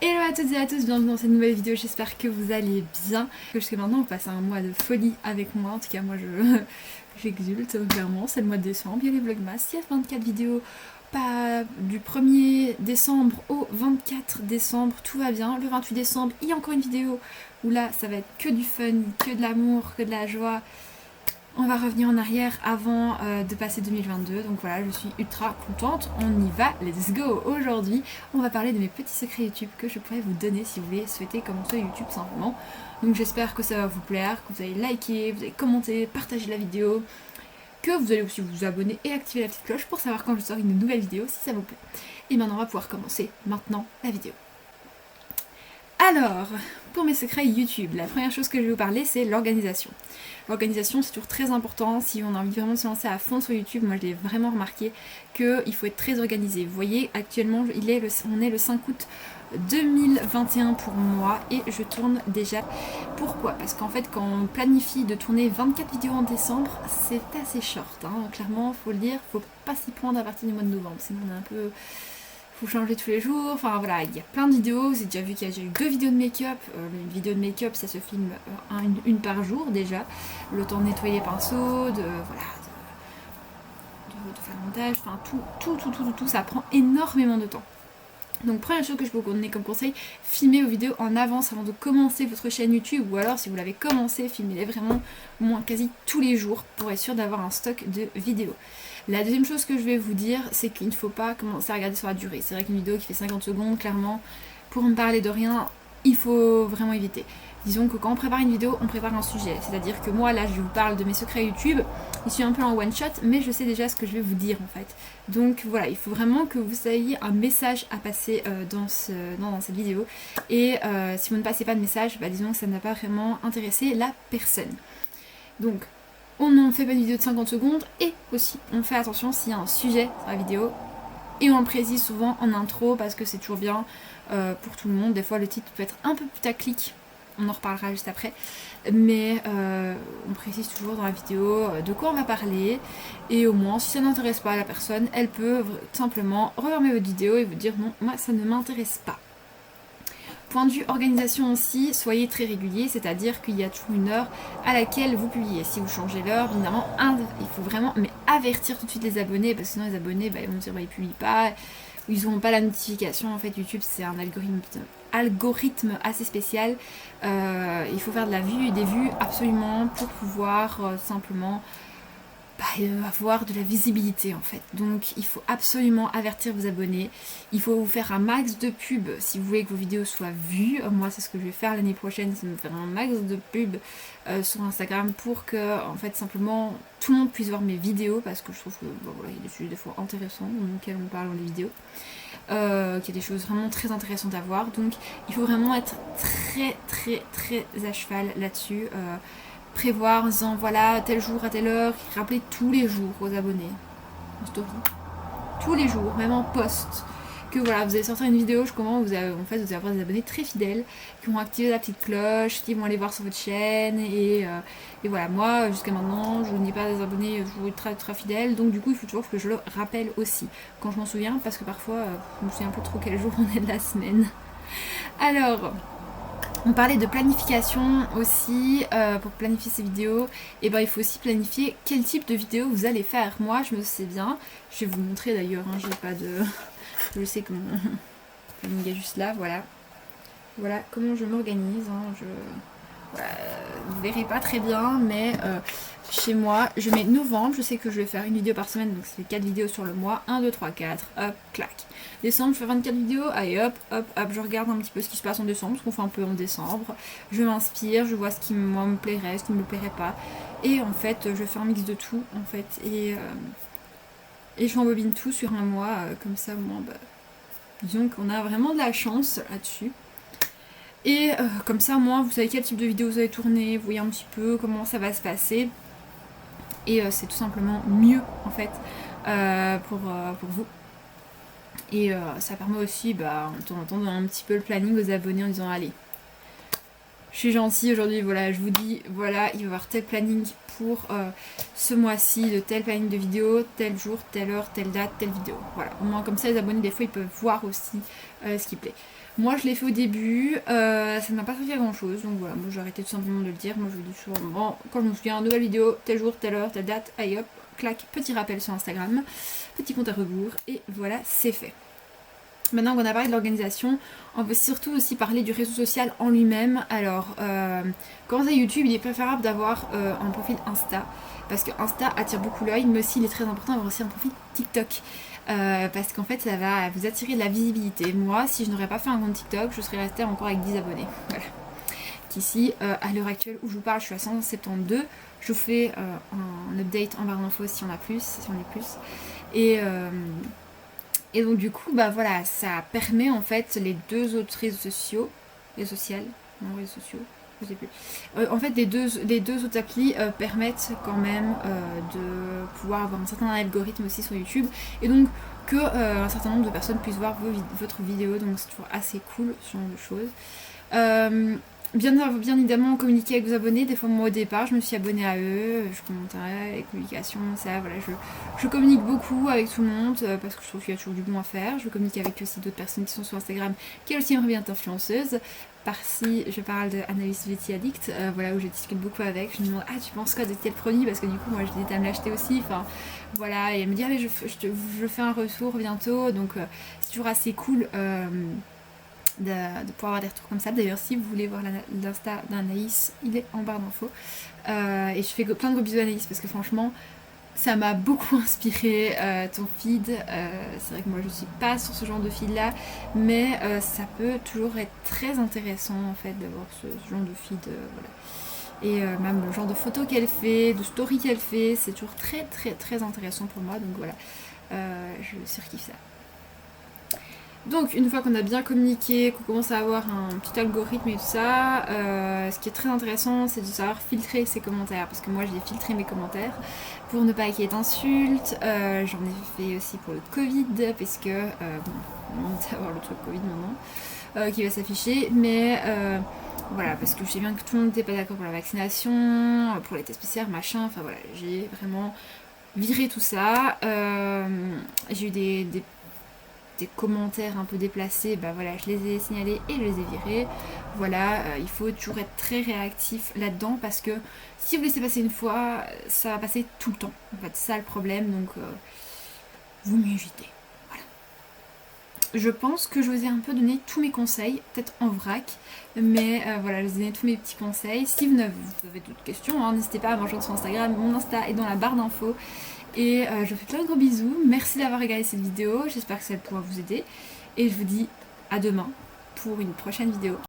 Hello à toutes et à tous, bienvenue dans cette nouvelle vidéo, j'espère que vous allez bien. Jusqu'à maintenant vous passez un mois de folie avec moi, en tout cas moi j'exulte clairement, c'est le mois de décembre, il y a les vlogmas, il y a 24 vidéos, pas du 1er décembre au 24 décembre, tout va bien. Le 28 décembre il y a encore une vidéo où là ça va être que du fun, que de l'amour, que de la joie. On va revenir en arrière avant de passer 2022, donc voilà, je suis ultra contente, on y va, let's go. Aujourd'hui, on va parler de mes petits secrets YouTube que je pourrais vous donner si vous voulez souhaiter commencer YouTube simplement. Donc j'espère que ça va vous plaire, que vous allez liker, vous allez commenter, partager la vidéo, que vous allez aussi vous abonner et activer la petite cloche pour savoir quand je sors une nouvelle vidéo si ça vous plaît. Et maintenant on va pouvoir commencer maintenant la vidéo. Alors, pour mes secrets YouTube, la première chose que je vais vous parler, c'est l'organisation. L'organisation, c'est toujours très important. Si on a envie vraiment de se lancer à fond sur YouTube, moi je l'ai vraiment remarqué qu'il faut être très organisé. Vous voyez, actuellement, on est le 5 août 2021 pour moi et je tourne déjà. Pourquoi? Parce qu'en fait, quand on planifie de tourner 24 vidéos en décembre, c'est assez short. Clairement, faut le dire, faut pas s'y prendre à partir du mois de novembre, sinon on est un peu... faut changer tous les jours, enfin voilà, il y a plein de vidéos, vous avez déjà vu qu'il y a déjà eu 2 vidéos de make-up, une vidéo de make-up ça se filme une par jour déjà, le temps de nettoyer les pinceaux, de faire le montage, enfin tout, ça prend énormément de temps. Donc première chose que je peux vous donner comme conseil, filmez vos vidéos en avance avant de commencer votre chaîne YouTube, ou alors si vous l'avez commencé, filmez-les vraiment quasi tous les jours pour être sûr d'avoir un stock de vidéos. La deuxième chose que je vais vous dire, c'est qu'il ne faut pas commencer à regarder sur la durée. C'est vrai qu'une vidéo qui fait 50 secondes, clairement, pour me parler de rien, il faut vraiment éviter. Disons que quand on prépare une vidéo, on prépare un sujet. C'est-à-dire que moi, là, je vous parle de mes secrets YouTube. Je suis un peu en one-shot, mais je sais déjà ce que je vais vous dire, en fait. Donc voilà, il faut vraiment que vous ayez un message à passer dans cette vidéo. Et si vous ne passez pas de message, disons que ça n'a pas vraiment intéressé la personne. Donc, on ne fait pas une vidéo de 50 secondes. Et aussi, on fait attention s'il y a un sujet sur la vidéo. Et on le précise souvent en intro, parce que c'est toujours bien pour tout le monde. Des fois, le titre peut être un peu putaclic. On en reparlera juste après, mais on précise toujours dans la vidéo de quoi on va parler, et au moins si ça n'intéresse pas la personne, elle peut simplement refermer votre vidéo et vous dire non, moi ça ne m'intéresse pas. Point de vue organisation aussi, soyez très régulier, c'est-à-dire qu'il y a toujours une heure à laquelle vous publiez. Si vous changez l'heure, évidemment, il faut vraiment avertir tout de suite les abonnés, parce que sinon les abonnés ils vont dire ils publient pas, ils n'auront pas la notification. En fait, YouTube c'est un algorithme assez spécial. Il faut faire des vues absolument pour pouvoir simplement avoir de la visibilité en fait. Donc il faut absolument avertir vos abonnés. Il faut vous faire un max de pubs si vous voulez que vos vidéos soient vues. Moi c'est ce que je vais faire l'année prochaine, c'est me faire un max de pubs sur Instagram pour que en fait simplement tout le monde puisse voir mes vidéos, parce que je trouve que il y a des sujets des fois intéressants dans lesquels on parle dans les vidéos. Qu'il y a des choses vraiment très intéressantes à voir. Donc il faut vraiment être très à cheval là-dessus. Prévoir en disant voilà tel jour à telle heure, rappeler tous les jours aux abonnés en story, tous les jours, même en post, que voilà vous allez sortir une vidéo, vous allez avoir des abonnés très fidèles qui vont activer la petite cloche, qui vont aller voir sur votre chaîne, et voilà, moi jusqu'à maintenant je n'ai pas des abonnés toujours très fidèles, donc du coup il faut toujours que je le rappelle aussi quand je m'en souviens, parce que parfois je me souviens un peu trop quel jour on est de la semaine. Alors on parlait de planification aussi, pour planifier ces vidéos, et il faut aussi planifier quel type de vidéo vous allez faire. Moi je me sais bien, je vais vous montrer d'ailleurs, j'ai pas de... je sais comment... il y a juste là, voilà comment je m'organise, vous verrez pas très bien, mais chez moi, je mets novembre, je sais que je vais faire une vidéo par semaine, donc ça fait 4 vidéos sur le mois, 1, 2, 3, 4, hop, clac. Décembre, je fais 24 vidéos, allez hop, je regarde un petit peu ce qui se passe en décembre, ce qu'on fait un peu en décembre, je m'inspire, je vois ce qui me plairait, ce qui ne me plairait pas, et en fait, je fais un mix de tout, en fait, et je embobine tout sur un mois, comme ça, au moins, disons qu'on a vraiment de la chance là-dessus. Et comme ça, moi, vous savez quel type de vidéo vous allez tourner, vous voyez un petit peu comment ça va se passer. Et c'est tout simplement mieux, en fait, pour vous. Et ça permet aussi, de temps en temps, de donner un petit peu le planning aux abonnés en disant, allez, je suis gentille aujourd'hui, voilà, je vous dis, voilà, il va y avoir tel planning pour ce mois-ci, de tel planning de vidéo, tel jour, telle heure, telle date, telle vidéo. Voilà, au moins comme ça les abonnés des fois ils peuvent voir aussi ce qui plaît. Moi je l'ai fait au début, ça ne m'a pas servi à grand chose, donc voilà, moi j'ai arrêté tout simplement de le dire. Moi je vous dis toujours, bon, quand je me souviens, nouvelle vidéo, tel jour, telle heure, telle date, allez hop, clac, petit rappel sur Instagram, petit compte à rebours, et voilà, c'est fait. Maintenant qu'on a parlé de l'organisation, on veut surtout aussi parler du réseau social en lui-même. Alors, quand c'est YouTube, il est préférable d'avoir un profil Insta, parce que Insta attire beaucoup l'œil, mais aussi il est très important d'avoir aussi un profil TikTok. Parce qu'en fait ça va vous attirer de la visibilité. Moi, si je n'aurais pas fait un compte TikTok, je serais restée encore avec 10 abonnés. Voilà. Qu'ici, à l'heure actuelle où je vous parle, je suis à 172. Je vous fais un update en barre d'infos si on a plus, si on est plus. Et donc du coup, bah voilà, ça permet en fait les deux autres réseaux sociaux, réseaux sociaux, je sais plus. En fait, les deux autres applis permettent quand même de pouvoir avoir un certain algorithme aussi sur YouTube, et donc que un certain nombre de personnes puissent voir votre vidéo, donc c'est toujours assez cool ce genre de choses. Bien évidemment communiquer avec vos abonnés. Des fois moi au départ je me suis abonnée à eux, je commenterai les communications, ça voilà, je communique beaucoup avec tout le monde parce que je trouve qu'il y a toujours du bon à faire. Je communique avec aussi d'autres personnes qui sont sur Instagram qui aussi aimeraient bien être influenceuses. Par-ci je parle de Anaïs Beauty Addict, voilà, où je discute beaucoup avec. Je me demande tu penses quoi de tel produit, parce que du coup moi je disais à me l'acheter aussi, enfin voilà, et elle me dit je fais un retour bientôt, donc c'est toujours assez cool de pouvoir avoir des retours comme ça. D'ailleurs, si vous voulez voir l'insta d'Anaïs, il est en barre d'infos. Et je fais plein de gros bisous à Anaïs parce que franchement, ça m'a beaucoup inspiré ton feed. C'est vrai que moi je suis pas sur ce genre de feed là, mais ça peut toujours être très intéressant en fait d'avoir ce genre de feed. Voilà. Et même le genre de photos qu'elle fait, de story qu'elle fait, c'est toujours très très très intéressant pour moi. Donc voilà, je surkiffe ça. Donc une fois qu'on a bien communiqué, qu'on commence à avoir un petit algorithme et tout ça, ce qui est très intéressant, c'est de savoir filtrer ses commentaires, parce que moi j'ai filtré mes commentaires pour ne pas qu'il y ait d'insultes. J'en ai fait aussi pour le Covid, parce que on va avoir le truc Covid maintenant qui va s'afficher, mais voilà, parce que je sais bien que tout le monde n'était pas d'accord pour la vaccination, pour les tests PCR, machin, enfin voilà, j'ai vraiment viré tout ça. J'ai eu des commentaires un peu déplacés, bah voilà, je les ai signalés et je les ai virés. Voilà, il faut toujours être très réactif là-dedans, parce que si vous laissez passer une fois, ça va passer tout le temps. En fait, c'est ça le problème, donc vous mieux évitez. Voilà. Je pense que je vous ai un peu donné tous mes conseils, peut-être en vrac, mais voilà, je vous ai donné tous mes petits conseils. Si vous avez d'autres questions, n'hésitez pas à me rejoindre sur Instagram, mon Insta est dans la barre d'infos. Et je vous fais plein de gros bisous, merci d'avoir regardé cette vidéo, j'espère que ça pourra vous aider, et je vous dis à demain pour une prochaine vidéo.